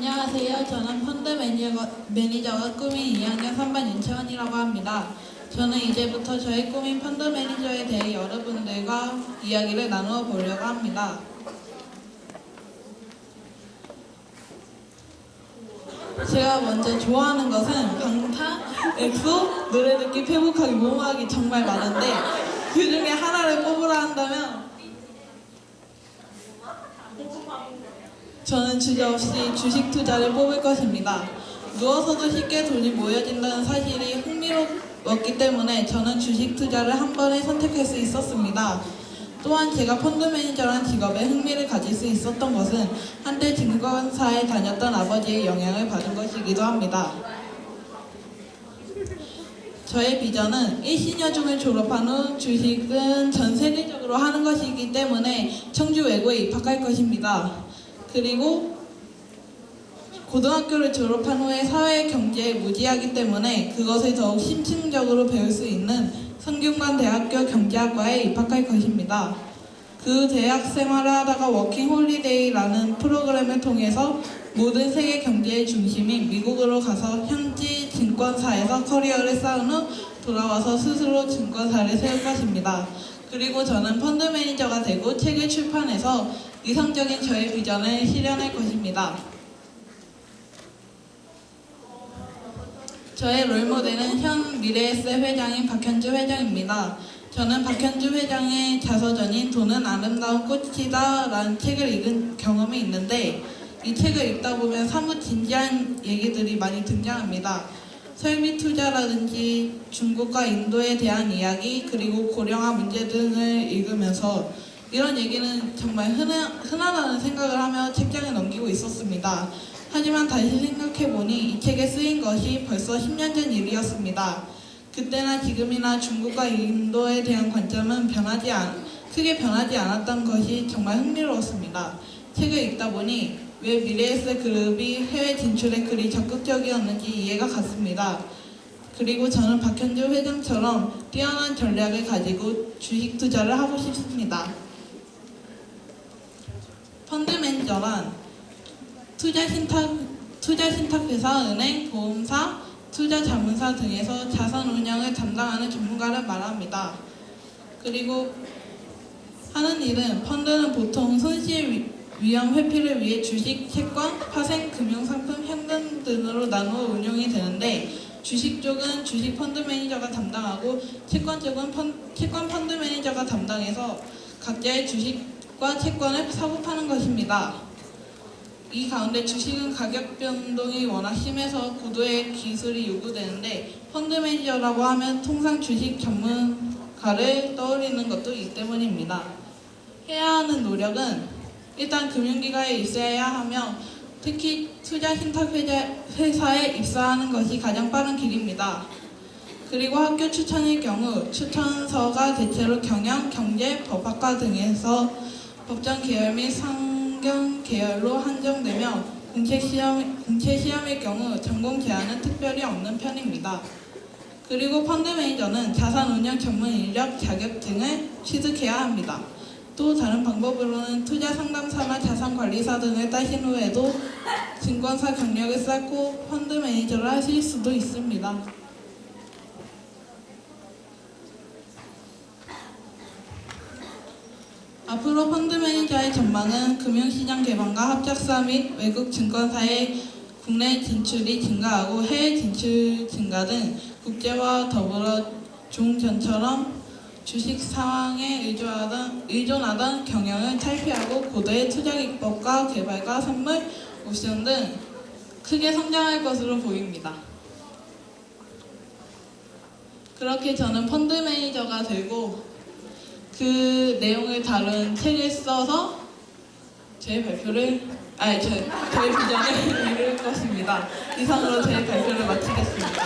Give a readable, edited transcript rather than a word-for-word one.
안녕하세요. 저는 펀드 매니저가 꿈인 2학년 3반 윤채원이라고 합니다. 저는 이제부터 저의 꿈인 펀드 매니저에 대해 여러분들과 이야기를 나누어 보려고 합니다. 제가 먼저 좋아하는 것은 방탄, 엑소, 노래 듣기, 페북하기, 모모하기 정말 많은데 그 중에 하나를 뽑으라 한다면 저는 주저없이 주식 투자를 뽑을 것입니다. 누워서도 쉽게 돈이 모여진다는 사실이 흥미로웠기 때문에 저는 주식 투자를 한 번에 선택할 수 있었습니다. 또한 제가 펀드 매니저란 직업에 흥미를 가질 수 있었던 것은 한때 증권사에 다녔던 아버지의 영향을 받은 것이기도 합니다. 저의 비전은 1신여중을 졸업한 후 주식은 전 세계적으로 하는 것이기 때문에 청주 외고에 입학할 것입니다. 그리고 고등학교를 졸업한 후에 사회 경제에 무지하기 때문에 그것을 더욱 심층적으로 배울 수 있는 성균관대학교 경제학과에 입학할 것입니다. 그 대학 생활을 하다가 워킹 홀리데이라는 프로그램을 통해서 모든 세계 경제의 중심인 미국으로 가서 현지 증권사에서 커리어를 쌓은 후 돌아와서 스스로 증권사를 세울 것입니다. 그리고 저는 펀드 매니저가 되고 책을 출판해서 이상적인 저의 비전을 실현할 것입니다. 저의 롤모델은 현 미래에셋 회장인 박현주 회장입니다. 저는 박현주 회장의 자서전인 돈은 아름다운 꽃이다 라는 책을 읽은 경험이 있는데 이 책을 읽다 보면 사뭇 진지한 얘기들이 많이 등장합니다. 설비 투자라든지 중국과 인도에 대한 이야기 그리고 고령화 문제 등을 읽으면서 이런 얘기는 정말 흔하다는 생각을 하며 책장에 넘기고 있었습니다. 하지만 다시 생각해보니 이 책에 쓰인 것이 벌써 10년 전 일이었습니다. 그때나 지금이나 중국과 인도에 대한 관점은 크게 변하지 않았던 것이 정말 흥미로웠습니다. 책을 읽다 보니 왜 미래에셋 그룹이 해외 진출에 그리 적극적이었는지 이해가 갔습니다. 그리고 저는 박현주 회장처럼 뛰어난 전략을 가지고 주식 투자를 하고 싶습니다. 펀드 매니저란 투자 신탁회사, 은행, 보험사, 투자 자문사 등에서 자산 운영을 담당하는 전문가를 말합니다. 그리고 하는 일은 펀드는 보통 손실 위험 회피를 위해 주식, 채권, 파생, 금융상품, 현금 등으로 나누어 운용이 되는데 주식 쪽은 주식 펀드 매니저가 담당하고 채권 쪽은 채권 펀드 매니저가 담당해서 각자의 주식과 채권을 사고 파는 것입니다. 이 가운데 주식은 가격 변동이 워낙 심해서 고도의 기술이 요구되는데 펀드 매니저라고 하면 통상 주식 전문가를 떠올리는 것도 이 때문입니다. 해야 하는 노력은 일단 금융기관에 있어야 하며 특히 투자 신탁 회사에 입사하는 것이 가장 빠른 길입니다. 그리고 학교 추천일 경우 추천서가 대체로 경영, 경제, 법학과 등에서 법정 계열 및 상경 계열로 한정되며 공채 시험일 경우 전공 제한은 특별히 없는 편입니다. 그리고 펀드 매니저는 자산 운영 전문 인력 자격증을 취득해야 합니다. 또 다른 방법으로는 투자 상담사나 자산 관리사 등을 따신 후에도 증권사 경력을 쌓고 펀드 매니저를 하실 수도 있습니다. 앞으로 펀드 매니저의 전망은 금융시장 개방과 합작사 및 외국 증권사의 국내 진출이 증가하고 해외 진출 증가 등 국제와 더불어 종전처럼 주식 상황에 의존하던 경영을 탈피하고 고도의 투자 기법과 개발과 선물, 옵션 등 크게 성장할 것으로 보입니다. 그렇게 저는 펀드 매니저가 되고 그 내용을 다룬 책을 써서 제 비전을 이룰 것입니다. 이상으로 제 발표를 마치겠습니다.